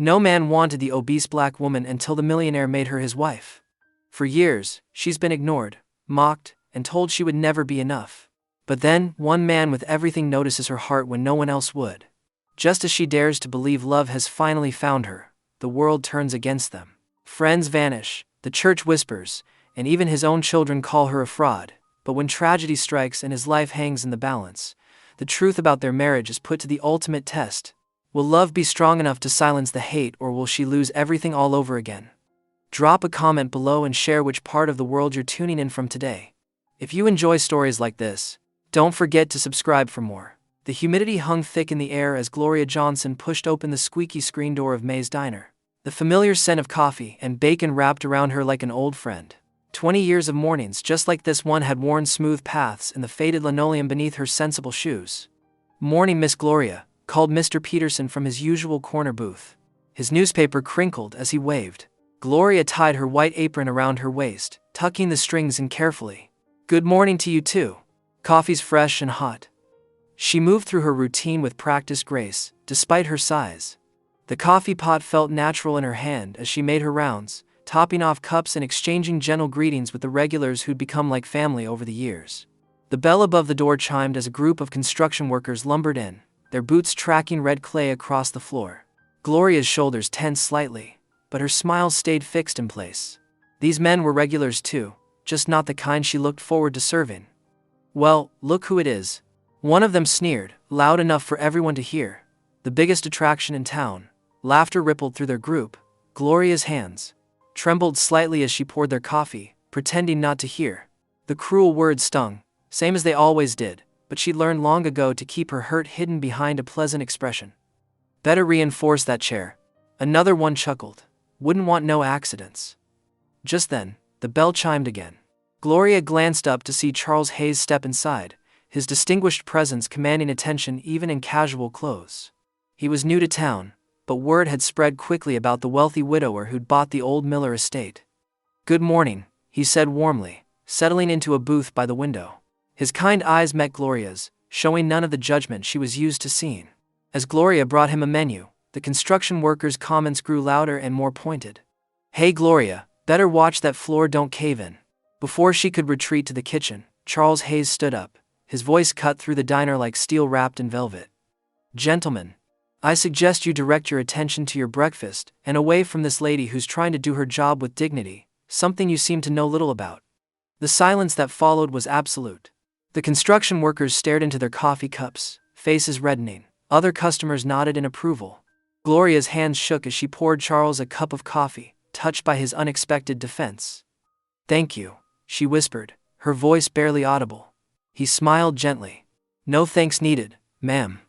No man wanted the obese black woman until the millionaire made her his wife. For years, she's been ignored, mocked, and told she would never be enough. But then, one man with everything notices her heart when no one else would. Just as she dares to believe love has finally found her, the world turns against them. Friends vanish, the church whispers, and even his own children call her a fraud. But when tragedy strikes and his life hangs in the balance, the truth about their marriage is put to the ultimate test. Will love be strong enough to silence the hate, or will she lose everything all over again? Drop a comment below and share which part of the world you're tuning in from today. If you enjoy stories like this, don't forget to subscribe for more. The humidity hung thick in the air as Gloria Johnson pushed open the squeaky screen door of May's diner. The familiar scent of coffee and bacon wrapped around her like an old friend. 20 years of mornings just like this one had worn smooth paths in the faded linoleum beneath her sensible shoes. "Morning, Miss Gloria," called Mr. Peterson from his usual corner booth. His newspaper crinkled as he waved. Gloria tied her white apron around her waist, tucking the strings in carefully. "Good morning to you too. Coffee's fresh and hot." She moved through her routine with practiced grace, despite her size. The coffee pot felt natural in her hand as she made her rounds, topping off cups and exchanging gentle greetings with the regulars who'd become like family over the years. The bell above the door chimed as a group of construction workers lumbered in, their boots tracking red clay across the floor. Gloria's shoulders tensed slightly, but her smile stayed fixed in place. These men were regulars too, just not the kind she looked forward to serving. "Well, look who it is." One of them sneered, loud enough for everyone to hear. The biggest attraction in town. Laughter rippled through their group. Gloria's hands trembled slightly as she poured their coffee, pretending not to hear. The cruel words stung, same as they always did, but she'd learned long ago to keep her hurt hidden behind a pleasant expression. "Better reinforce that chair." Another one chuckled. "Wouldn't want no accidents." Just then, the bell chimed again. Gloria glanced up to see Charles Hayes step inside, his distinguished presence commanding attention even in casual clothes. He was new to town, but word had spread quickly about the wealthy widower who'd bought the old Miller estate. "Good morning," he said warmly, settling into a booth by the window. His kind eyes met Gloria's, showing none of the judgment she was used to seeing. As Gloria brought him a menu, the construction workers' comments grew louder and more pointed. "Hey Gloria, better watch that floor don't cave in." Before she could retreat to the kitchen, Charles Hayes stood up, his voice cut through the diner like steel wrapped in velvet. "Gentlemen, I suggest you direct your attention to your breakfast and away from this lady who's trying to do her job with dignity, something you seem to know little about." The silence that followed was absolute. The construction workers stared into their coffee cups, faces reddening. Other customers nodded in approval. Gloria's hands shook as she poured Charles a cup of coffee, touched by his unexpected defense. "Thank you," she whispered, her voice barely audible. He smiled gently. "No thanks needed, ma'am."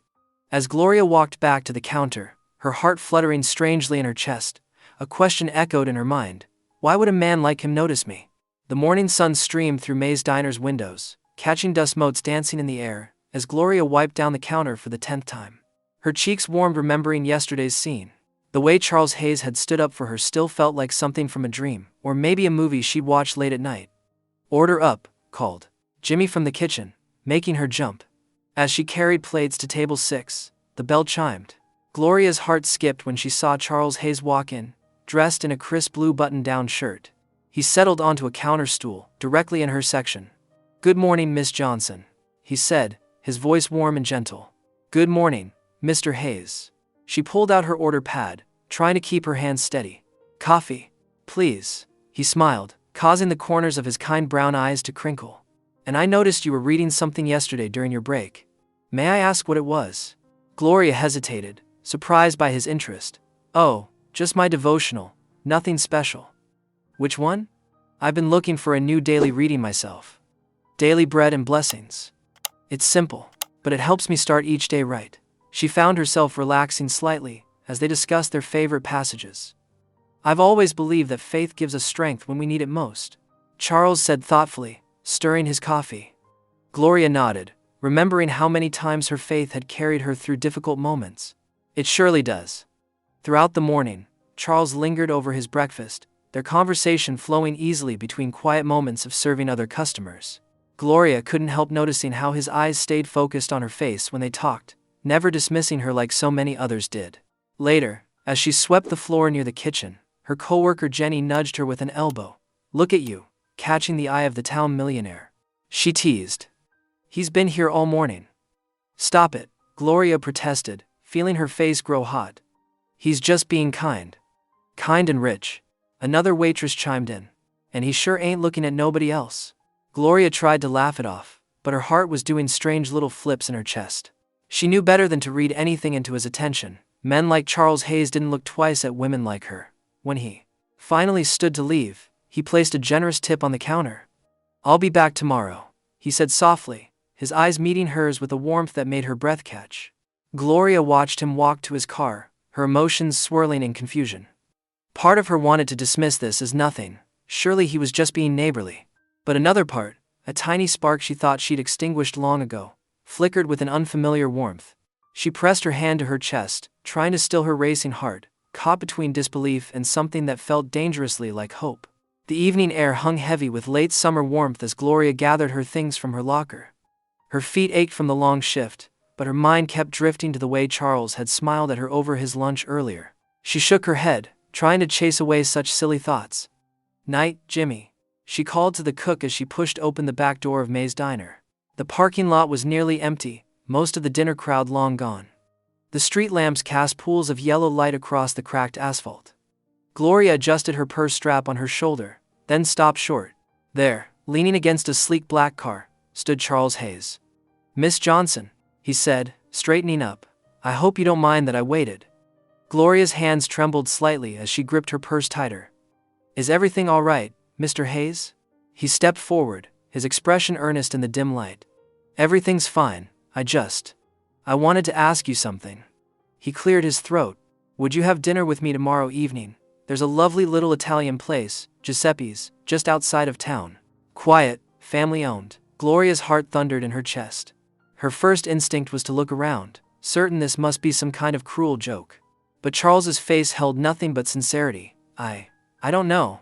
As Gloria walked back to the counter, her heart fluttering strangely in her chest, a question echoed in her mind. Why would a man like him notice me? The morning sun streamed through May's diner's windows, catching dust motes dancing in the air, as Gloria wiped down the counter for the 10th time. Her cheeks warmed remembering yesterday's scene. The way Charles Hayes had stood up for her still felt like something from a dream, or maybe a movie she'd watched late at night. "Order up," called Jimmy from the kitchen, making her jump. As she carried plates to table 6, the bell chimed. Gloria's heart skipped when she saw Charles Hayes walk in, dressed in a crisp blue button-down shirt. He settled onto a counter stool, directly in her section. "Good morning, Miss Johnson," he said, his voice warm and gentle. "Good morning, Mr. Hayes." She pulled out her order pad, trying to keep her hands steady. "Coffee, please," he smiled, causing the corners of his kind brown eyes to crinkle. "And I noticed you were reading something yesterday during your break. May I ask what it was?" Gloria hesitated, surprised by his interest. "Oh, just my devotional, nothing special." "Which one?" "I've been looking for a new daily reading myself. Daily Bread and Blessings. It's simple, but it helps me start each day right." She found herself relaxing slightly as they discussed their favorite passages. "I've always believed that faith gives us strength when we need it most," Charles said thoughtfully, stirring his coffee. Gloria nodded, remembering how many times her faith had carried her through difficult moments. "It surely does." Throughout the morning, Charles lingered over his breakfast, their conversation flowing easily between quiet moments of serving other customers. Gloria couldn't help noticing how his eyes stayed focused on her face when they talked, never dismissing her like so many others did. Later, As she swept the floor near the kitchen, her coworker Jenny nudged her with an elbow. "Look at you, catching the eye of the town millionaire," she teased. "He's been here all morning." "Stop it," Gloria protested, feeling her face grow hot. "He's just being kind." "Kind and rich," another waitress chimed in. "And he sure ain't looking at nobody else." Gloria tried to laugh it off, but her heart was doing strange little flips in her chest. She knew better than to read anything into his attention. Men like Charles Hayes didn't look twice at women like her. When he finally stood to leave, he placed a generous tip on the counter. "I'll be back tomorrow," he said softly, his eyes meeting hers with a warmth that made her breath catch. Gloria watched him walk to his car, her emotions swirling in confusion. Part of her wanted to dismiss this as nothing. Surely he was just being neighborly. But another part, a tiny spark she thought she'd extinguished long ago, flickered with an unfamiliar warmth. She pressed her hand to her chest, trying to still her racing heart, caught between disbelief and something that felt dangerously like hope. The evening air hung heavy with late summer warmth as Gloria gathered her things from her locker. Her feet ached from the long shift, but her mind kept drifting to the way Charles had smiled at her over his lunch earlier. She shook her head, trying to chase away such silly thoughts. "Night, Jimmy," she called to the cook as she pushed open the back door of May's diner. The parking lot was nearly empty, most of the dinner crowd long gone. The street lamps cast pools of yellow light across the cracked asphalt. Gloria adjusted her purse strap on her shoulder, then stopped short. There, leaning against a sleek black car, stood Charles Hayes. "Miss Johnson," he said, straightening up, "I hope you don't mind that I waited." Gloria's hands trembled slightly as she gripped her purse tighter. "Is everything all right, Mr. Hayes?" He stepped forward, his expression earnest in the dim light. "Everything's fine, I wanted to ask you something." He cleared his throat. "Would you have dinner with me tomorrow evening? There's a lovely little Italian place, Giuseppe's, just outside of town. Quiet, family-owned." Gloria's heart thundered in her chest. Her first instinct was to look around, certain this must be some kind of cruel joke. But Charles's face held nothing but sincerity. I don't know,"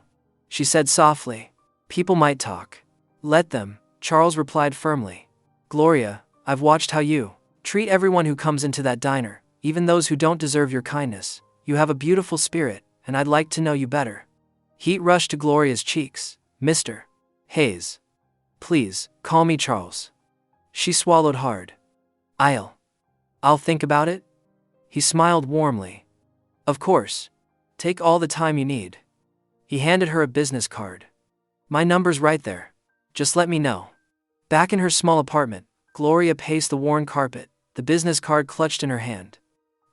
she said softly. "People might talk." "Let them," Charles replied firmly. "Gloria, I've watched how you treat everyone who comes into that diner, even those who don't deserve your kindness. You have a beautiful spirit, and I'd like to know you better." Heat rushed to Gloria's cheeks. "Mr. Hayes. Please, call me Charles." She swallowed hard. I'll think about it." He smiled warmly. "Of course. Take all the time you need." He handed her a business card. "My number's right there. Just let me know." Back in her small apartment, Gloria paced the worn carpet, the business card clutched in her hand.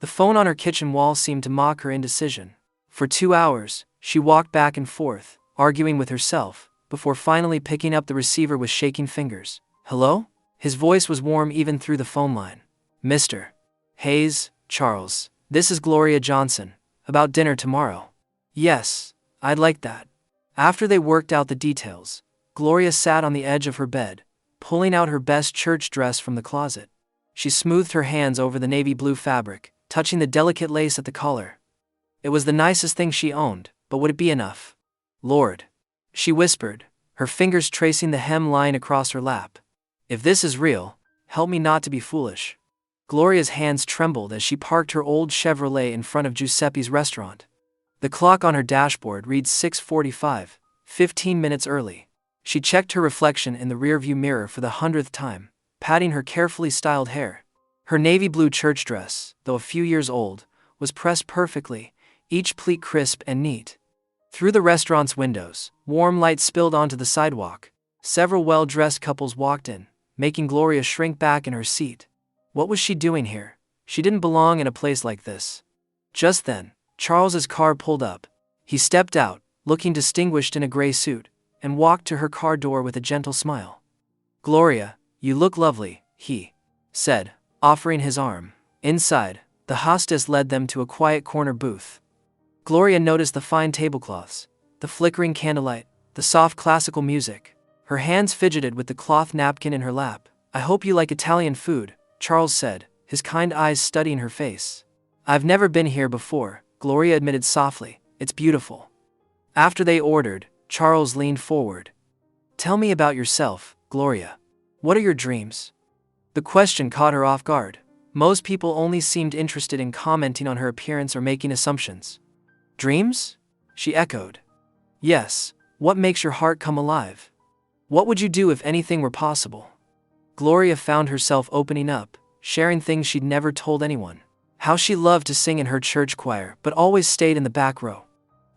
The phone on her kitchen wall seemed to mock her indecision. For 2 hours, she walked back and forth, arguing with herself, before finally picking up the receiver with shaking fingers. "Hello?" His voice was warm even through the phone line. "Mr. Hayes, Charles, this is Gloria Johnson. About dinner tomorrow." "Yes, I'd like that." After they worked out the details, Gloria sat on the edge of her bed, pulling out her best church dress from the closet. She smoothed her hands over the navy blue fabric, touching the delicate lace at the collar. It was the nicest thing she owned, but would it be enough? "Lord," she whispered, her fingers tracing the hemline across her lap. "If this is real, help me not to be foolish." Gloria's hands trembled as she parked her old Chevrolet in front of Giuseppe's restaurant. The clock on her dashboard read 6:45, 15 minutes early. She checked her reflection in the rearview mirror for the 100th time, patting her carefully styled hair. Her navy blue church dress, though a few years old, was pressed perfectly, each pleat crisp and neat. Through the restaurant's windows, warm light spilled onto the sidewalk. Several well-dressed couples walked in, making Gloria shrink back in her seat. What was she doing here? She didn't belong in a place like this. Just then, Charles's car pulled up. He stepped out, looking distinguished in a gray suit, and walked to her car door with a gentle smile. "Gloria, you look lovely," he said, offering his arm. Inside, the hostess led them to a quiet corner booth. Gloria noticed the fine tablecloths, the flickering candlelight, the soft classical music. Her hands fidgeted with the cloth napkin in her lap. "I hope you like Italian food," Charles said, his kind eyes studying her face. "I've never been here before," Gloria admitted softly. "It's beautiful." After they ordered, Charles leaned forward. "Tell me about yourself, Gloria. What are your dreams?" The question caught her off guard. Most people only seemed interested in commenting on her appearance or making assumptions. Dreams? She echoed. Yes, what makes your heart come alive? What would you do if anything were possible? Gloria found herself opening up, sharing things she'd never told anyone. How she loved to sing in her church choir but always stayed in the back row.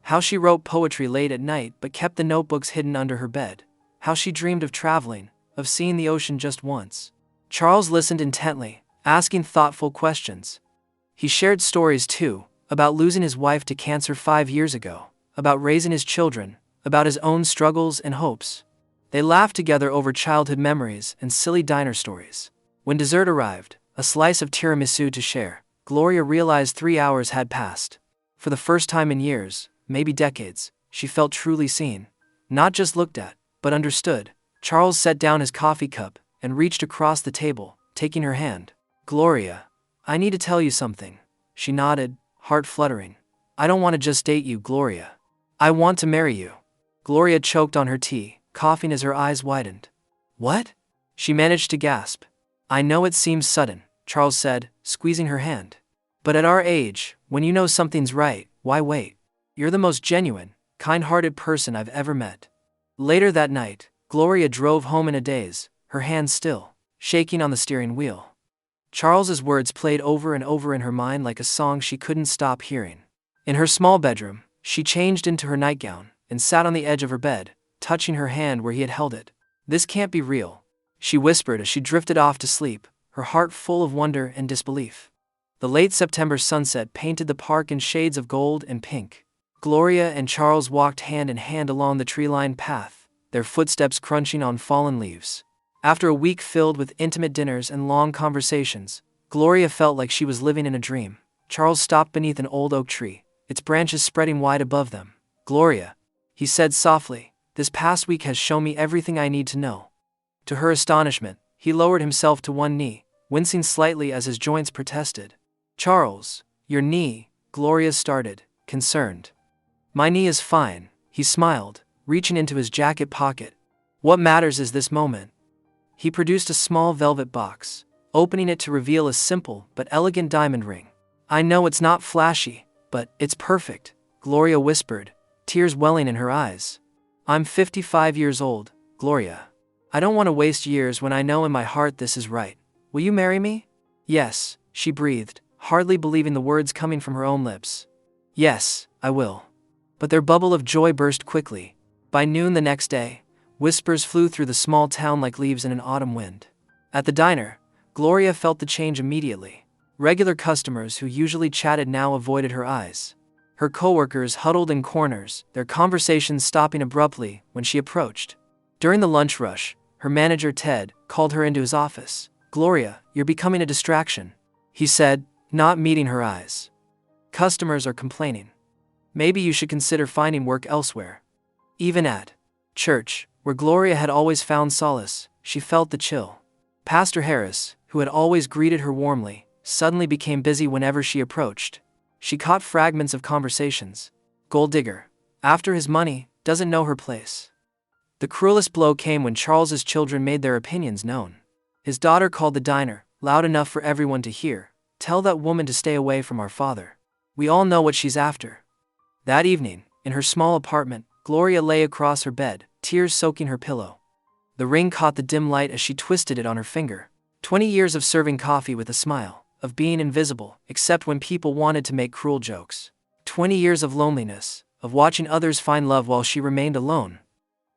How she wrote poetry late at night but kept the notebooks hidden under her bed. How she dreamed of traveling, of seeing the ocean just once. Charles listened intently, asking thoughtful questions. He shared stories too, about losing his wife to cancer 5 years ago, about raising his children, about his own struggles and hopes. They laughed together over childhood memories and silly diner stories. When dessert arrived, a slice of tiramisu to share, Gloria realized 3 hours had passed. For the first time in years, maybe decades, she felt truly seen. Not just looked at, but understood. Charles set down his coffee cup and reached across the table, taking her hand. Gloria, I need to tell you something. She nodded, heart fluttering. I don't want to just date you, Gloria. I want to marry you. Gloria choked on her tea, coughing as her eyes widened. What? She managed to gasp. I know it seems sudden, Charles said, squeezing her hand. But at our age, when you know something's right, why wait? You're the most genuine, kind-hearted person I've ever met. Later that night, Gloria drove home in a daze, her hands still, shaking on the steering wheel. Charles's words played over and over in her mind like a song she couldn't stop hearing. In her small bedroom, she changed into her nightgown and sat on the edge of her bed, touching her hand where he had held it. This can't be real, she whispered as she drifted off to sleep, her heart full of wonder and disbelief. The late September sunset painted the park in shades of gold and pink. Gloria and Charles walked hand in hand along the tree-lined path, their footsteps crunching on fallen leaves. After a week filled with intimate dinners and long conversations, Gloria felt like she was living in a dream. Charles stopped beneath an old oak tree, its branches spreading wide above them. Gloria, he said softly, this past week has shown me everything I need to know. To her astonishment, he lowered himself to one knee, wincing slightly as his joints protested. Charles, your knee, Gloria started, concerned. My knee is fine, he smiled, reaching into his jacket pocket. What matters is this moment. He produced a small velvet box, opening it to reveal a simple but elegant diamond ring. I know it's not flashy, but it's perfect, Gloria whispered, tears welling in her eyes. I'm 55 years old, Gloria. I don't want to waste years when I know in my heart this is right. Will you marry me? Yes, she breathed, hardly believing the words coming from her own lips. Yes, I will. But their bubble of joy burst quickly. By noon the next day, whispers flew through the small town like leaves in an autumn wind. At the diner, Gloria felt the change immediately. Regular customers who usually chatted now avoided her eyes. Her coworkers huddled in corners, their conversations stopping abruptly when she approached. During the lunch rush, her manager Ted called her into his office. Gloria, you're becoming a distraction, he said, not meeting her eyes. Customers are complaining. Maybe you should consider finding work elsewhere. Even at church, where Gloria had always found solace, she felt the chill. Pastor Harris, who had always greeted her warmly, suddenly became busy whenever she approached. She caught fragments of conversations. Gold digger. After his money, doesn't know her place. The cruelest blow came when Charles's children made their opinions known. His daughter called the diner, loud enough for everyone to hear. Tell that woman to stay away from our father. We all know what she's after. That evening, in her small apartment, Gloria lay across her bed, tears soaking her pillow. The ring caught the dim light as she twisted it on her finger. 20 years of serving coffee with a smile, of being invisible, except when people wanted to make cruel jokes. 20 years of loneliness, of watching others find love while she remained alone.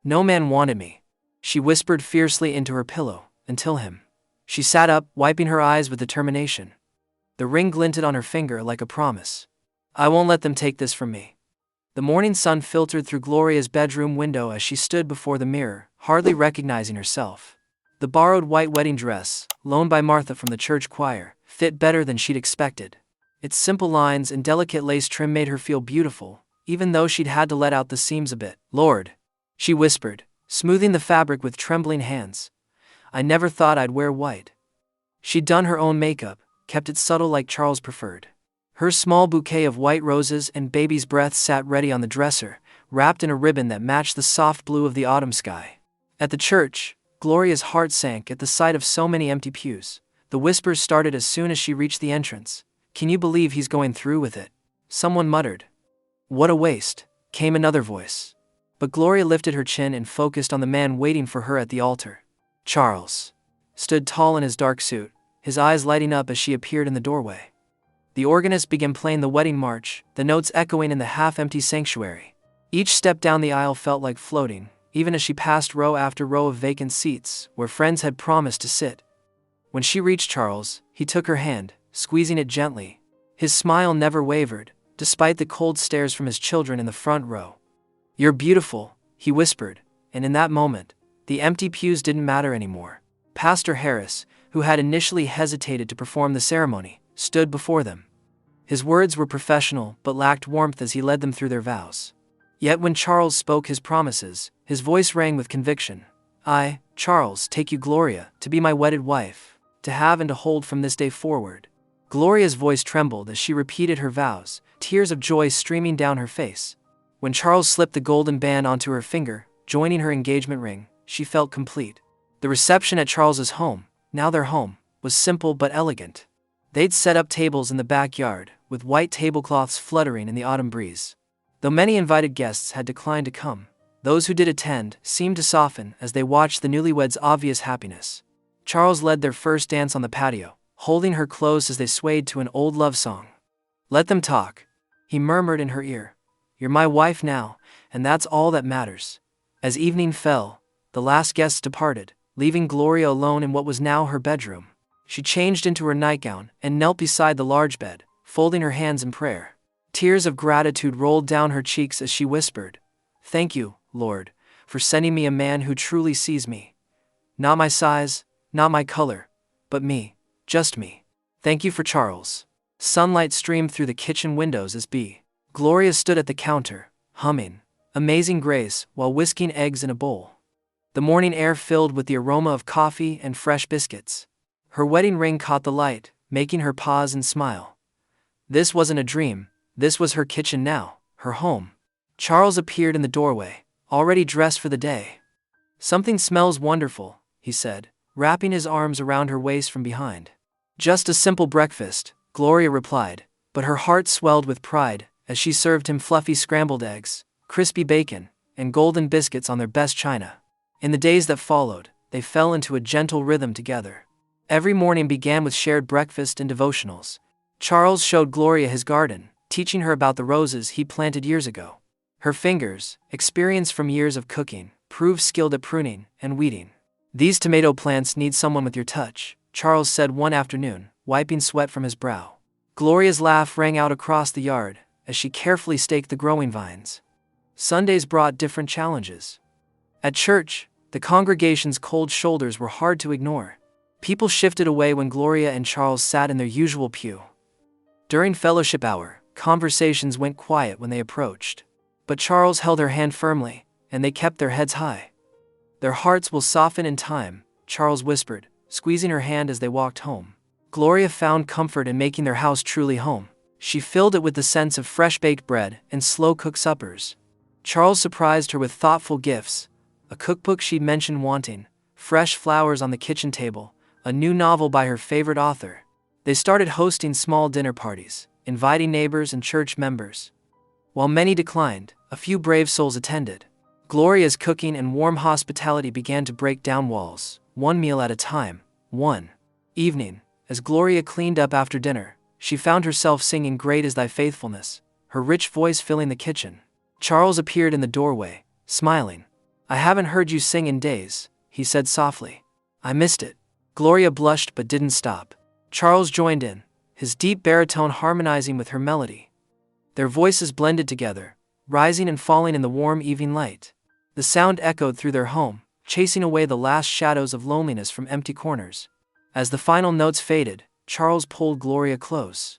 No man wanted me, she whispered fiercely into her pillow, until him. She sat up, wiping her eyes with determination. The ring glinted on her finger like a promise. I won't let them take this from me. The morning sun filtered through Gloria's bedroom window as she stood before the mirror, hardly recognizing herself. The borrowed white wedding dress, loaned by Martha from the church choir, fit better than she'd expected. Its simple lines and delicate lace trim made her feel beautiful, even though she'd had to let out the seams a bit. Lord, she whispered, smoothing the fabric with trembling hands. I never thought I'd wear white. She'd done her own makeup, kept it subtle like Charles preferred. Her small bouquet of white roses and baby's breath sat ready on the dresser, wrapped in a ribbon that matched the soft blue of the autumn sky. At the church, Gloria's heart sank at the sight of so many empty pews. The whispers started as soon as she reached the entrance. "Can you believe he's going through with it?" Someone muttered. "What a waste," came another voice. But Gloria lifted her chin and focused on the man waiting for her at the altar. Charles stood tall in his dark suit, his eyes lighting up as she appeared in the doorway. The organist began playing the wedding march, the notes echoing in the half-empty sanctuary. Each step down the aisle felt like floating, even as she passed row after row of vacant seats where friends had promised to sit. When she reached Charles, he took her hand, squeezing it gently. His smile never wavered, despite the cold stares from his children in the front row. "You're beautiful," he whispered, and in that moment, the empty pews didn't matter anymore. Pastor Harris, who had initially hesitated to perform the ceremony, stood before them. His words were professional but lacked warmth as he led them through their vows. Yet when Charles spoke his promises, his voice rang with conviction. "I, Charles, take you, Gloria, to be my wedded wife, to have and to hold from this day forward." Gloria's voice trembled as she repeated her vows, tears of joy streaming down her face. When Charles slipped the golden band onto her finger, joining her engagement ring, she felt complete. The reception at Charles's home, now their home, was simple but elegant. They'd set up tables in the backyard, with white tablecloths fluttering in the autumn breeze. Though many invited guests had declined to come, those who did attend seemed to soften as they watched the newlyweds' obvious happiness. Charles led their first dance on the patio, holding her close as they swayed to an old love song. "Let them talk," he murmured in her ear. "You're my wife now, and that's all that matters." As evening fell, the last guests departed, leaving Gloria alone in what was now her bedroom. She changed into her nightgown and knelt beside the large bed, folding her hands in prayer. Tears of gratitude rolled down her cheeks as she whispered, "Thank you, Lord, for sending me a man who truly sees me. Not my size, not my color, but me, just me. Thank you for Charles." Sunlight streamed through the kitchen windows as Gloria stood at the counter, humming Amazing Grace while whisking eggs in a bowl. The morning air filled with the aroma of coffee and fresh biscuits. Her wedding ring caught the light, making her pause and smile. This wasn't a dream, this was her kitchen now, her home. Charles appeared in the doorway, already dressed for the day. "Something smells wonderful," he said, wrapping his arms around her waist from behind. "Just a simple breakfast," Gloria replied, but her heart swelled with pride as she served him fluffy scrambled eggs, crispy bacon, and golden biscuits on their best china. In the days that followed, they fell into a gentle rhythm together. Every morning began with shared breakfast and devotionals. Charles showed Gloria his garden, teaching her about the roses he planted years ago. Her fingers, experienced from years of cooking, proved skilled at pruning and weeding. "These tomato plants need someone with your touch," Charles said one afternoon, wiping sweat from his brow. Gloria's laugh rang out across the yard as she carefully staked the growing vines. Sundays brought different challenges. At church, the congregation's cold shoulders were hard to ignore. People shifted away when Gloria and Charles sat in their usual pew. During fellowship hour, conversations went quiet when they approached. But Charles held her hand firmly, and they kept their heads high. "Their hearts will soften in time," Charles whispered, squeezing her hand as they walked home. Gloria found comfort in making their house truly home. She filled it with the sense of fresh-baked bread and slow-cooked suppers. Charles surprised her with thoughtful gifts, a cookbook she'd mentioned wanting, fresh flowers on the kitchen table, a new novel by her favorite author. They started hosting small dinner parties, inviting neighbors and church members. While many declined, a few brave souls attended. Gloria's cooking and warm hospitality began to break down walls, one meal at a time. One evening, as Gloria cleaned up after dinner, she found herself singing "Great is Thy Faithfulness," her rich voice filling the kitchen. Charles appeared in the doorway, smiling. "I haven't heard you sing in days," he said softly. "I missed it." Gloria blushed but didn't stop. Charles joined in, his deep baritone harmonizing with her melody. Their voices blended together, rising and falling in the warm evening light. The sound echoed through their home, chasing away the last shadows of loneliness from empty corners. As the final notes faded, Charles pulled Gloria close.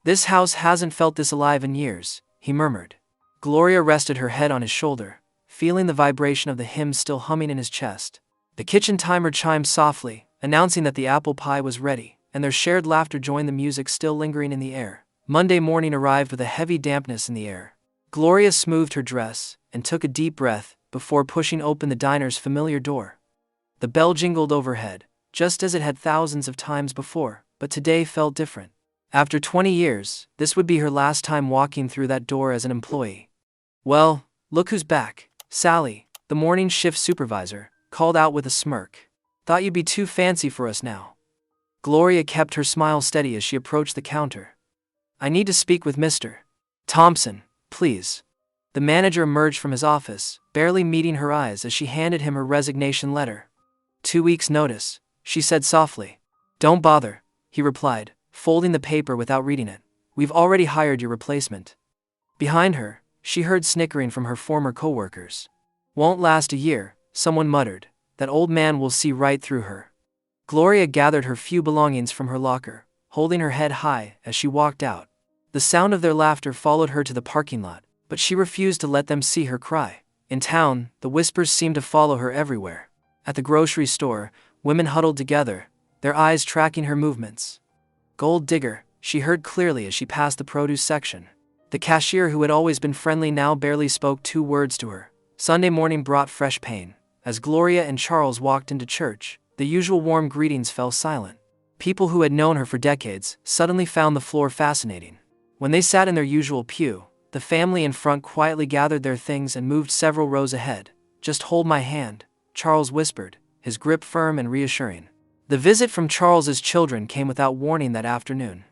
"This house hasn't felt this alive in years," he murmured. Gloria rested her head on his shoulder, feeling the vibration of the hymn still humming in his chest. The kitchen timer chimed softly, announcing that the apple pie was ready, and their shared laughter joined the music still lingering in the air. Monday morning arrived with a heavy dampness in the air. Gloria smoothed her dress and took a deep breath before pushing open the diner's familiar door. The bell jingled overhead, just as it had thousands of times before, but today felt different. After 20 years, this would be her last time walking through that door as an employee. "Well, look who's back," Sally, the morning shift supervisor, called out with a smirk. "Thought you'd be too fancy for us now." Gloria kept her smile steady as she approached the counter. "I need to speak with Mr. Thompson, please." The manager emerged from his office, barely meeting her eyes as she handed him her resignation letter. 2 weeks' notice, she said softly. "Don't bother," he replied, folding the paper without reading it. "We've already hired your replacement." Behind her, she heard snickering from her former co-workers. "Won't last a year," someone muttered. "That old man will see right through her." Gloria gathered her few belongings from her locker, holding her head high as she walked out. The sound of their laughter followed her to the parking lot, but she refused to let them see her cry. In town, the whispers seemed to follow her everywhere. At the grocery store, women huddled together, their eyes tracking her movements. "Gold digger," she heard clearly as she passed the produce section. The cashier, who had always been friendly, now barely spoke 2 words to her. Sunday morning brought fresh pain. As Gloria and Charles walked into church, the usual warm greetings fell silent. People who had known her for decades suddenly found the floor fascinating. When they sat in their usual pew, the family in front quietly gathered their things and moved several rows ahead. "Just hold my hand," Charles whispered, his grip firm and reassuring. The visit from Charles's children came without warning that afternoon.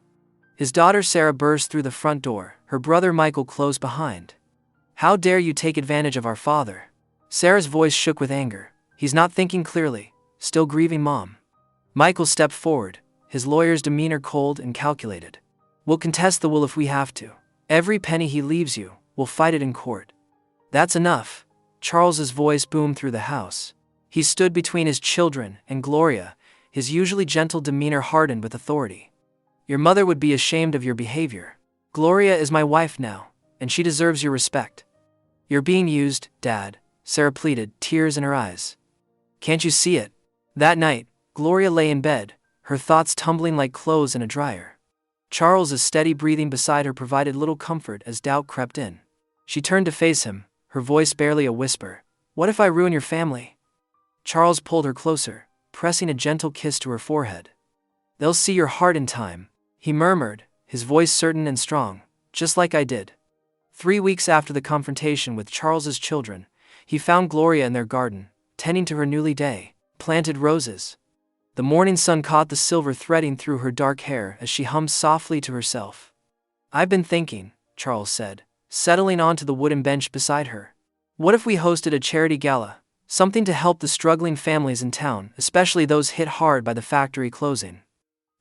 His daughter Sarah burst through the front door, her brother Michael close behind. "How dare you take advantage of our father?" Sarah's voice shook with anger. "He's not thinking clearly, still grieving Mom." Michael stepped forward, his lawyer's demeanor cold and calculated. "We'll contest the will if we have to. Every penny he leaves you, we'll fight it in court." "That's enough," Charles's voice boomed through the house. He stood between his children and Gloria, his usually gentle demeanor hardened with authority. "Your mother would be ashamed of your behavior. Gloria is my wife now, and she deserves your respect." "You're being used, Dad," Sarah pleaded, tears in her eyes. "Can't you see it?" That night, Gloria lay in bed, her thoughts tumbling like clothes in a dryer. Charles's steady breathing beside her provided little comfort as doubt crept in. She turned to face him, her voice barely a whisper. "What if I ruin your family?" Charles pulled her closer, pressing a gentle kiss to her forehead. "They'll see your heart in time," he murmured, his voice certain and strong, "just like I did." 3 weeks after the confrontation with Charles's children, he found Gloria in their garden, tending to her newly planted roses. The morning sun caught the silver threading through her dark hair as she hummed softly to herself. "I've been thinking," Charles said, settling onto the wooden bench beside her. "What if we hosted a charity gala? Something to help the struggling families in town, especially those hit hard by the factory closing."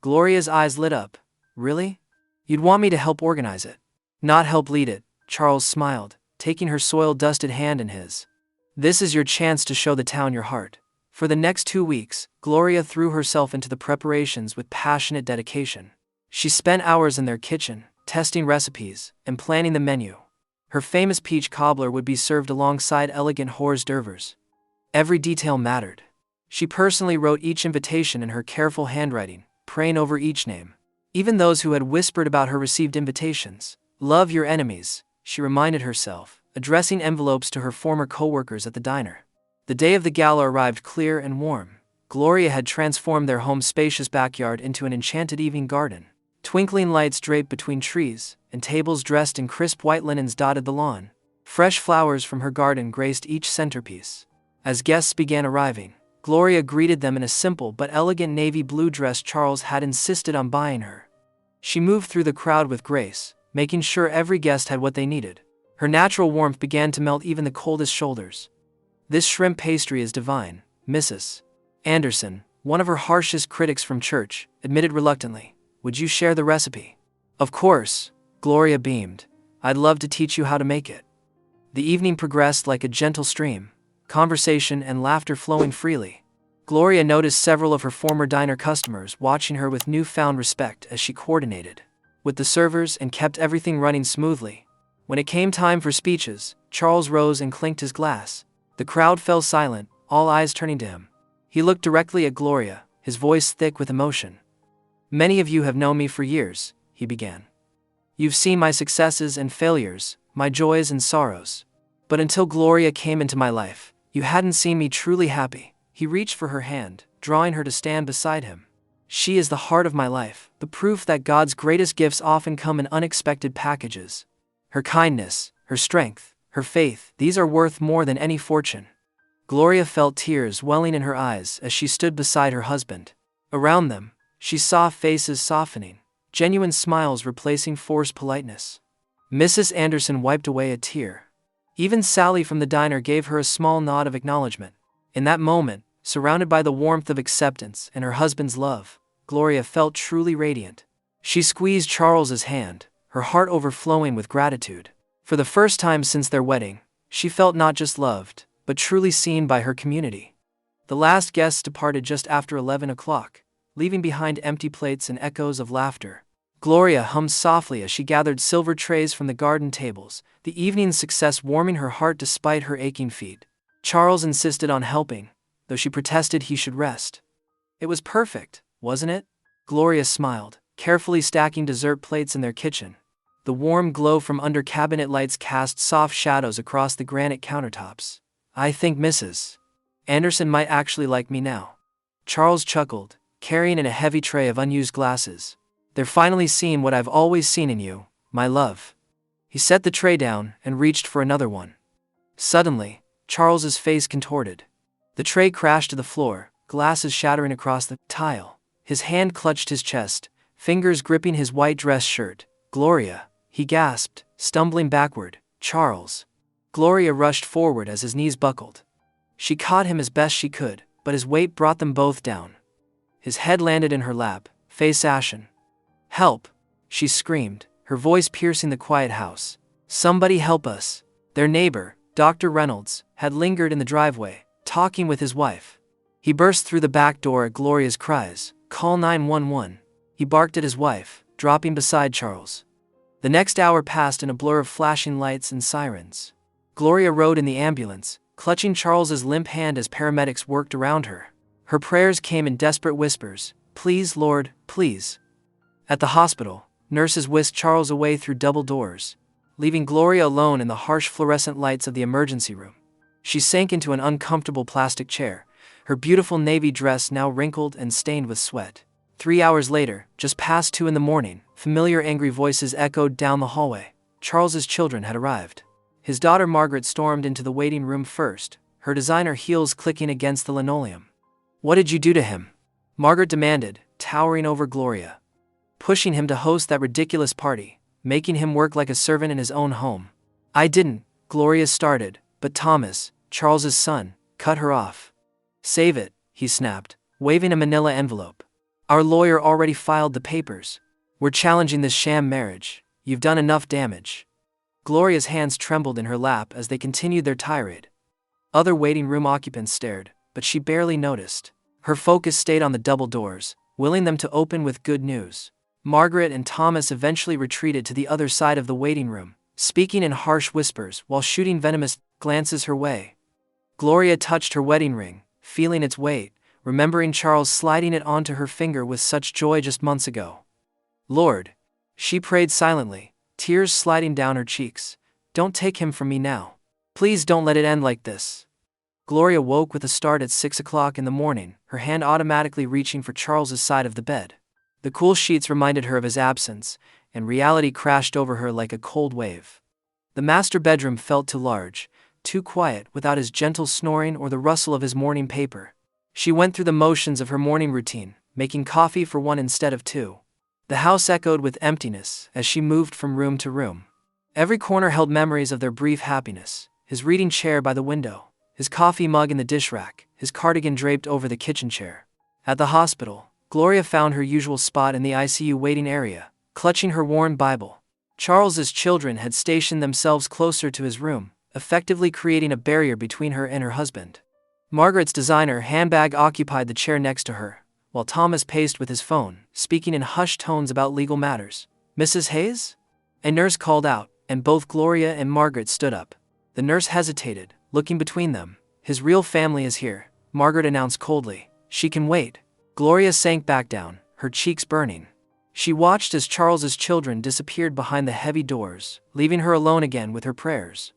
Gloria's eyes lit up. "Really? You'd want me to help organize it?" "Not help lead it," Charles smiled, taking her soil-dusted hand in his. "This is your chance to show the town your heart." For the next 2 weeks, Gloria threw herself into the preparations with passionate dedication. She spent hours in their kitchen, testing recipes and planning the menu. Her famous peach cobbler would be served alongside elegant hors d'oeuvres. Every detail mattered. She personally wrote each invitation in her careful handwriting, praying over each name. Even those who had whispered about her received invitations. "Love your enemies," she reminded herself, addressing envelopes to her former co-workers at the diner. The day of the gala arrived clear and warm. Gloria had transformed their home's spacious backyard into an enchanted evening garden. Twinkling lights draped between trees, and tables dressed in crisp white linens dotted the lawn. Fresh flowers from her garden graced each centerpiece. As guests began arriving, Gloria greeted them in a simple but elegant navy blue dress Charles had insisted on buying her. She moved through the crowd with grace, making sure every guest had what they needed. Her natural warmth began to melt even the coldest shoulders. "This shrimp pastry is divine," Mrs. Anderson, one of her harshest critics from church, admitted reluctantly. "Would you share the recipe?" "Of course," Gloria beamed. "I'd love to teach you how to make it." The evening progressed like a gentle stream, conversation and laughter flowing freely. Gloria noticed several of her former diner customers watching her with newfound respect as she coordinated with the servers and kept everything running smoothly. When it came time for speeches, Charles rose and clinked his glass. The crowd fell silent, all eyes turning to him. He looked directly at Gloria, his voice thick with emotion. "Many of you have known me for years," he began. "You've seen my successes and failures, my joys and sorrows. But until Gloria came into my life, you hadn't seen me truly happy." He reached for her hand, drawing her to stand beside him. She is the heart of my life, the proof that God's greatest gifts often come in unexpected packages. Her kindness, her strength, her faith, these are worth more than any fortune. Gloria felt tears welling in her eyes as she stood beside her husband. Around them, she saw faces softening, genuine smiles replacing forced politeness. Mrs. Anderson wiped away a tear. Even Sally from the diner gave her a small nod of acknowledgement. In that moment, surrounded by the warmth of acceptance and her husband's love, Gloria felt truly radiant. She squeezed Charles's hand, her heart overflowing with gratitude. For the first time since their wedding, she felt not just loved, but truly seen by her community. The last guests departed just after 11 o'clock, leaving behind empty plates and echoes of laughter. Gloria hummed softly as she gathered silver trays from the garden tables, the evening's success warming her heart despite her aching feet. Charles insisted on helping, though she protested he should rest. It was perfect, wasn't it? Gloria smiled, carefully stacking dessert plates in their kitchen. The warm glow from under cabinet lights cast soft shadows across the granite countertops. I think Mrs. Anderson might actually like me now. Charles chuckled, carrying in a heavy tray of unused glasses. They're finally seeing what I've always seen in you, my love. He set the tray down and reached for another one. Suddenly, Charles's face contorted. The tray crashed to the floor, glasses shattering across the tile. His hand clutched his chest, fingers gripping his white dress shirt. Gloria, he gasped, stumbling backward. Charles. Gloria rushed forward as his knees buckled. She caught him as best she could, but his weight brought them both down. His head landed in her lap, face ashen. Help! She screamed, her voice piercing the quiet house. Somebody help us! Their neighbor, Dr. Reynolds, had lingered in the driveway, talking with his wife. He burst through the back door at Gloria's cries. Call 911. He barked at his wife, dropping beside Charles. The next hour passed in a blur of flashing lights and sirens. Gloria rode in the ambulance, clutching Charles's limp hand as paramedics worked around her. Her prayers came in desperate whispers. Please, Lord, please. At the hospital, nurses whisked Charles away through double doors, leaving Gloria alone in the harsh fluorescent lights of the emergency room. She sank into an uncomfortable plastic chair, her beautiful navy dress now wrinkled and stained with sweat. 3 hours later, just past 2 in the morning, familiar angry voices echoed down the hallway. Charles's children had arrived. His daughter Margaret stormed into the waiting room first, her designer heels clicking against the linoleum. What did you do to him? Margaret demanded, towering over Gloria. Pushing him to host that ridiculous party, making him work like a servant in his own home. I didn't, Gloria started, but Thomas, Charles's son, cut her off. Save it, he snapped, waving a manila envelope. Our lawyer already filed the papers. We're challenging this sham marriage. You've done enough damage. Gloria's hands trembled in her lap as they continued their tirade. Other waiting room occupants stared, but she barely noticed. Her focus stayed on the double doors, willing them to open with good news. Margaret and Thomas eventually retreated to the other side of the waiting room, speaking in harsh whispers while shooting venomous glances her way. Gloria touched her wedding ring, feeling its weight, remembering Charles sliding it onto her finger with such joy just months ago. Lord, she prayed silently, tears sliding down her cheeks. Don't take him from me now. Please don't let it end like this. Gloria woke with a start at 6 o'clock in the morning, her hand automatically reaching for Charles's side of the bed. The cool sheets reminded her of his absence, and reality crashed over her like a cold wave. The master bedroom felt too large, too quiet without his gentle snoring or the rustle of his morning paper. She went through the motions of her morning routine, making coffee for one instead of two. The house echoed with emptiness as she moved from room to room. Every corner held memories of their brief happiness: his reading chair by the window, his coffee mug in the dish rack, his cardigan draped over the kitchen chair. At the hospital, Gloria found her usual spot in the ICU waiting area, clutching her worn Bible. Charles's children had stationed themselves closer to his room, effectively creating a barrier between her and her husband. Margaret's designer handbag occupied the chair next to her, while Thomas paced with his phone, speaking in hushed tones about legal matters. Mrs. Hayes? A nurse called out, and both Gloria and Margaret stood up. The nurse hesitated, looking between them. His real family is here, Margaret announced coldly. She can wait. Gloria sank back down, her cheeks burning. She watched as Charles's children disappeared behind the heavy doors, leaving her alone again with her prayers.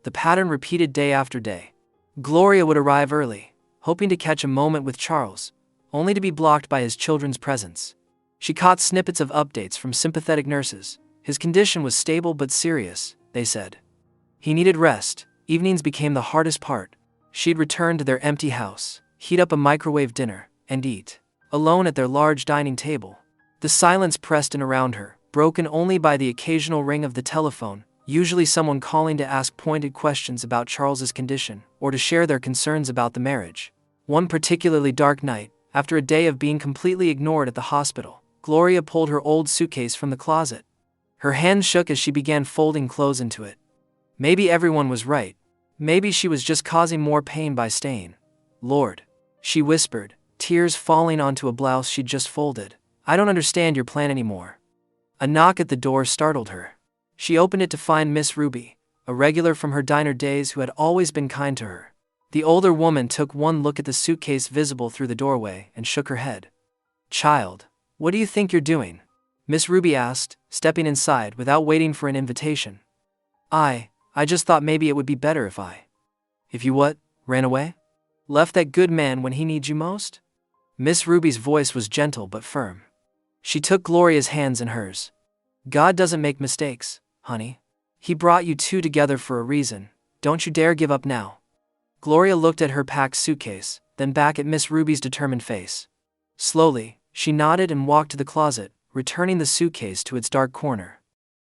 The pattern repeated day after day. Gloria would arrive early, hoping to catch a moment with Charles, only to be blocked by his children's presence. She caught snippets of updates from sympathetic nurses. His condition was stable but serious, they said. He needed rest. Evenings became the hardest part. She'd return to their empty house, heat up a microwave dinner, and eat, alone at their large dining table. The silence pressed in around her, broken only by the occasional ring of the telephone, usually someone calling to ask pointed questions about Charles's condition or to share their concerns about the marriage. One particularly dark night, after a day of being completely ignored at the hospital, Gloria pulled her old suitcase from the closet. Her hands shook as she began folding clothes into it. Maybe everyone was right. Maybe she was just causing more pain by staying. Lord, she whispered, tears falling onto a blouse she'd just folded. I don't understand your plan anymore. A knock at the door startled her. She opened it to find Miss Ruby, a regular from her diner days who had always been kind to her. The older woman took one look at the suitcase visible through the doorway and shook her head. Child, what do you think you're doing? Miss Ruby asked, stepping inside without waiting for an invitation. I just thought maybe it would be better if you what? Ran away? Left that good man when he needs you most? Miss Ruby's voice was gentle but firm. She took Gloria's hands in hers. God doesn't make mistakes, honey. He brought you two together for a reason. Don't you dare give up now. Gloria looked at her packed suitcase, then back at Miss Ruby's determined face. Slowly, she nodded and walked to the closet, returning the suitcase to its dark corner.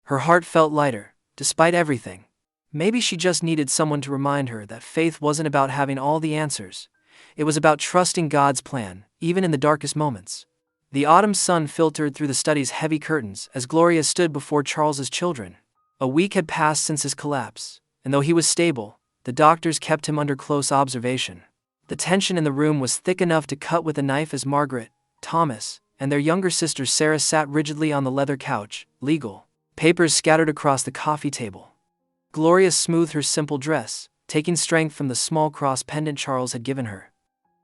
Her heart felt lighter, despite everything. Maybe she just needed someone to remind her that faith wasn't about having all the answers. It was about trusting God's plan, even in the darkest moments. The autumn sun filtered through the study's heavy curtains as Gloria stood before Charles's children. A week had passed since his collapse, and though he was stable, the doctors kept him under close observation. The tension in the room was thick enough to cut with a knife as Margaret, Thomas, and their younger sister Sarah sat rigidly on the leather couch, legal papers scattered across the coffee table. Gloria smoothed her simple dress, taking strength from the small cross pendant Charles had given her.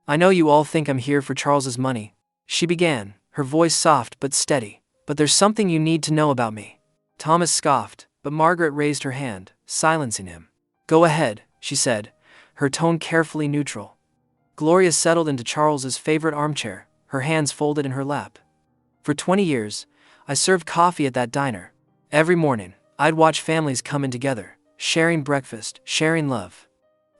I know you all think I'm here for Charles's money, she began, her voice soft but steady, but there's something you need to know about me. Thomas scoffed, but Margaret raised her hand, silencing him. Go ahead, she said, her tone carefully neutral. Gloria settled into Charles's favorite armchair, her hands folded in her lap. For 20 years, I served coffee at that diner. Every morning, I'd watch families come in together, sharing breakfast, sharing love.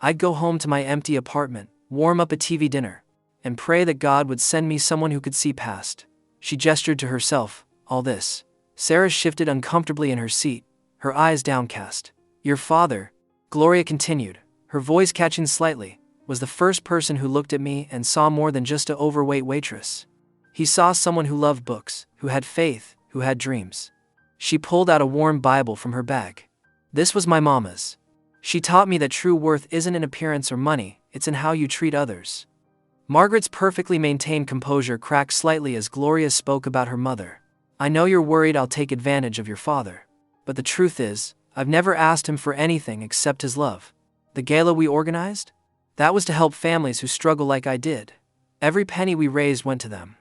I'd go home to my empty apartment, warm up a TV dinner, and pray that God would send me someone who could see past. She gestured to herself, all this. Sarah shifted uncomfortably in her seat, her eyes downcast. Your father, Gloria continued, her voice catching slightly, was the first person who looked at me and saw more than just an overweight waitress. He saw someone who loved books, who had faith, who had dreams. She pulled out a worn Bible from her bag. This was my mama's. She taught me that true worth isn't in appearance or money, it's in how you treat others. Margaret's perfectly maintained composure cracked slightly as Gloria spoke about her mother. I know you're worried I'll take advantage of your father. But the truth is, I've never asked him for anything except his love. The gala we organized? That was to help families who struggle like I did. Every penny we raised went to them.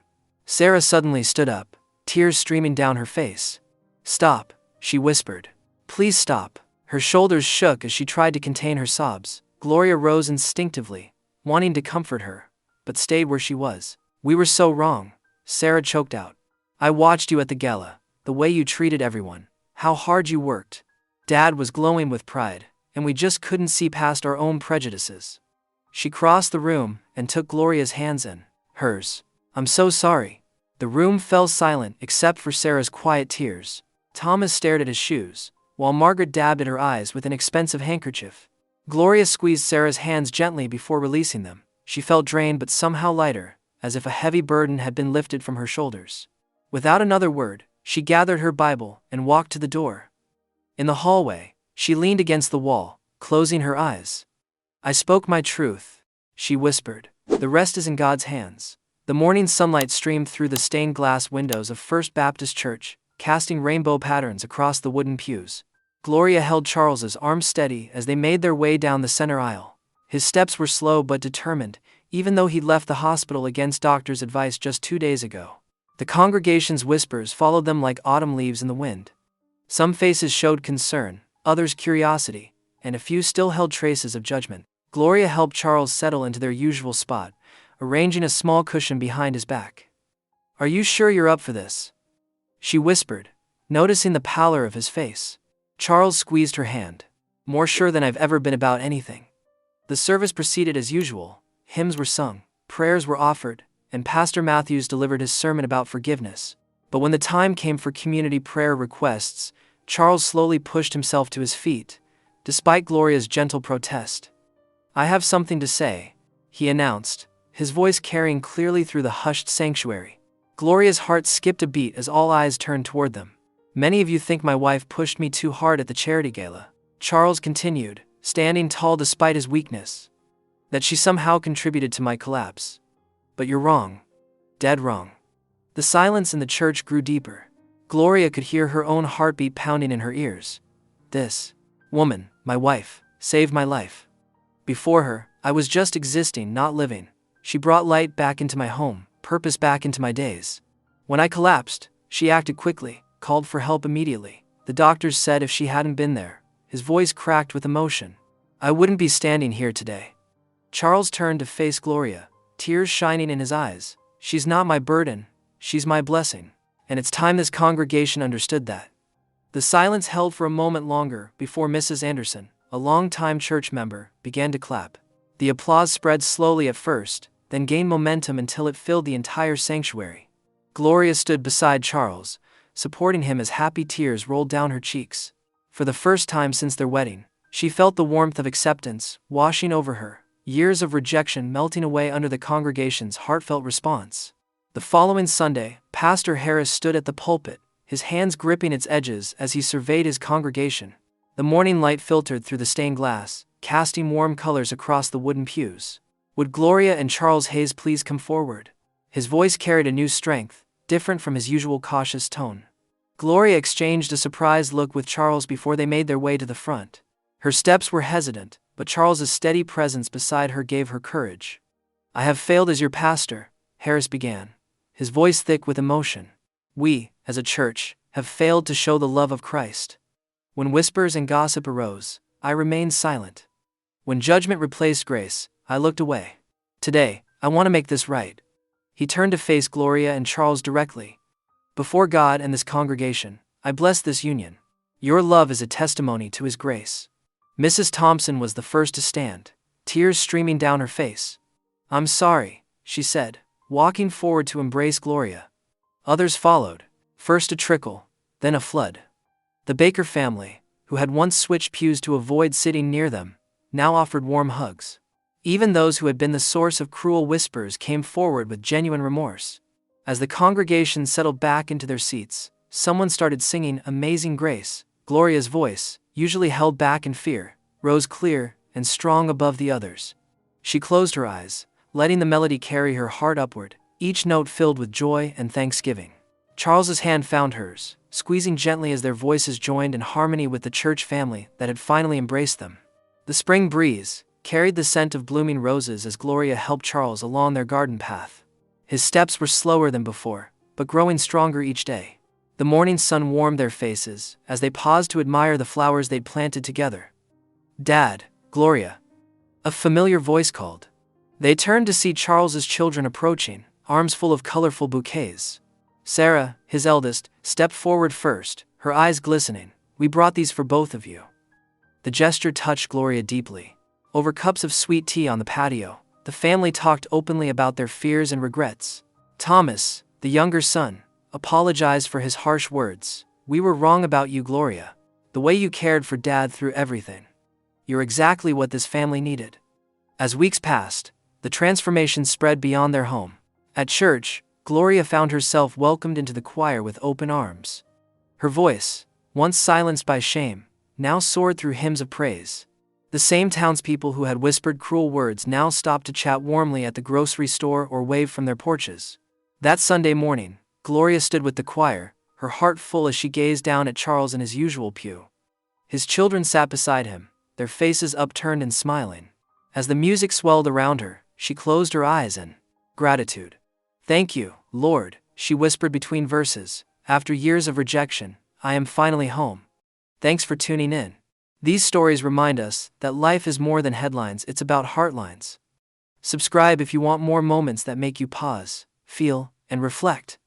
Sarah suddenly stood up, tears streaming down her face. Stop, she whispered. Please stop. Her shoulders shook as she tried to contain her sobs. Gloria rose instinctively, wanting to comfort her, but stayed where she was. We were so wrong, Sarah choked out. I watched you at the gala, the way you treated everyone, how hard you worked. Dad was glowing with pride, and we just couldn't see past our own prejudices. She crossed the room and took Gloria's hands in hers. I'm so sorry. The room fell silent except for Sarah's quiet tears. Thomas stared at his shoes, while Margaret dabbed at her eyes with an expensive handkerchief. Gloria squeezed Sarah's hands gently before releasing them. She felt drained but somehow lighter, as if a heavy burden had been lifted from her shoulders. Without another word, she gathered her Bible and walked to the door. In the hallway, she leaned against the wall, closing her eyes. I spoke my truth, she whispered. The rest is in God's hands. The morning sunlight streamed through the stained glass windows of First Baptist Church, casting rainbow patterns across the wooden pews. Gloria held Charles's arm steady as they made their way down the center aisle. His steps were slow but determined, even though he'd left the hospital against doctor's advice just 2 days ago. The congregation's whispers followed them like autumn leaves in the wind. Some faces showed concern, others curiosity, and a few still held traces of judgment. Gloria helped Charles settle into their usual spot, arranging a small cushion behind his back. "Are you sure you're up for this?" she whispered, noticing the pallor of his face. Charles squeezed her hand. "More sure than I've ever been about anything." The service proceeded as usual. Hymns were sung, prayers were offered, and Pastor Matthews delivered his sermon about forgiveness. But when the time came for community prayer requests, Charles slowly pushed himself to his feet, despite Gloria's gentle protest. "I have something to say," he announced, his voice carrying clearly through the hushed sanctuary. Gloria's heart skipped a beat as all eyes turned toward them. "Many of you think my wife pushed me too hard at the charity gala," Charles continued, standing tall despite his weakness. "That she somehow contributed to my collapse. But you're wrong. Dead wrong." The silence in the church grew deeper. Gloria could hear her own heartbeat pounding in her ears. "This woman, my wife, saved my life. Before her, I was just existing, not living. She brought light back into my home, purpose back into my days. When I collapsed, she acted quickly, called for help immediately. The doctors said if she hadn't been there," his voice cracked with emotion, "I wouldn't be standing here today." Charles turned to face Gloria, tears shining in his eyes. "She's not my burden, she's my blessing. And it's time this congregation understood that." The silence held for a moment longer before Mrs. Anderson, a longtime church member, began to clap. The applause spread slowly at first, then gained momentum until it filled the entire sanctuary. Gloria stood beside Charles, supporting him as happy tears rolled down her cheeks. For the first time since their wedding, she felt the warmth of acceptance washing over her, years of rejection melting away under the congregation's heartfelt response. The following Sunday, Pastor Harris stood at the pulpit, his hands gripping its edges as he surveyed his congregation. The morning light filtered through the stained glass, casting warm colors across the wooden pews. "Would Gloria and Charles Hayes please come forward?" His voice carried a new strength, different from his usual cautious tone. Gloria exchanged a surprised look with Charles before they made their way to the front. Her steps were hesitant, but Charles's steady presence beside her gave her courage. "I have failed as your pastor," Harris began, his voice thick with emotion. "We, as a church, have failed to show the love of Christ." When whispers and gossip arose, I remained silent. When judgment replaced grace, I looked away. "Today, I want to make this right." He turned to face Gloria and Charles directly. "Before God and this congregation, I bless this union. Your love is a testimony to His grace." Mrs. Thompson was the first to stand, tears streaming down her face. "I'm sorry," she said, walking forward to embrace Gloria. Others followed, first a trickle, then a flood. The Baker family, who had once switched pews to avoid sitting near them, now offered warm hugs. Even those who had been the source of cruel whispers came forward with genuine remorse. As the congregation settled back into their seats, someone started singing Amazing Grace. Gloria's voice, usually held back in fear, rose clear and strong above the others. She closed her eyes, letting the melody carry her heart upward, each note filled with joy and thanksgiving. Charles's hand found hers, squeezing gently as their voices joined in harmony with the church family that had finally embraced them. The spring breeze carried the scent of blooming roses as Gloria helped Charles along their garden path. His steps were slower than before, but growing stronger each day. The morning sun warmed their faces as they paused to admire the flowers they'd planted together. "Dad, Gloria," a familiar voice called. They turned to see Charles's children approaching, arms full of colorful bouquets. Sarah, his eldest, stepped forward first, her eyes glistening. "We brought these for both of you." The gesture touched Gloria deeply. Over cups of sweet tea on the patio, the family talked openly about their fears and regrets. Thomas, the younger son, apologized for his harsh words. "We were wrong about you, Gloria. The way you cared for Dad through everything. You're exactly what this family needed." As weeks passed, the transformation spread beyond their home. At church, Gloria found herself welcomed into the choir with open arms. Her voice, once silenced by shame, now soared through hymns of praise. The same townspeople who had whispered cruel words now stopped to chat warmly at the grocery store or wave from their porches. That Sunday morning, Gloria stood with the choir, her heart full as she gazed down at Charles in his usual pew. His children sat beside him, their faces upturned and smiling. As the music swelled around her, she closed her eyes in gratitude. "Thank you, Lord," she whispered between verses. "After years of rejection, I am finally home. Thanks for tuning in." These stories remind us that life is more than headlines, it's about heartlines. Subscribe if you want more moments that make you pause, feel, and reflect.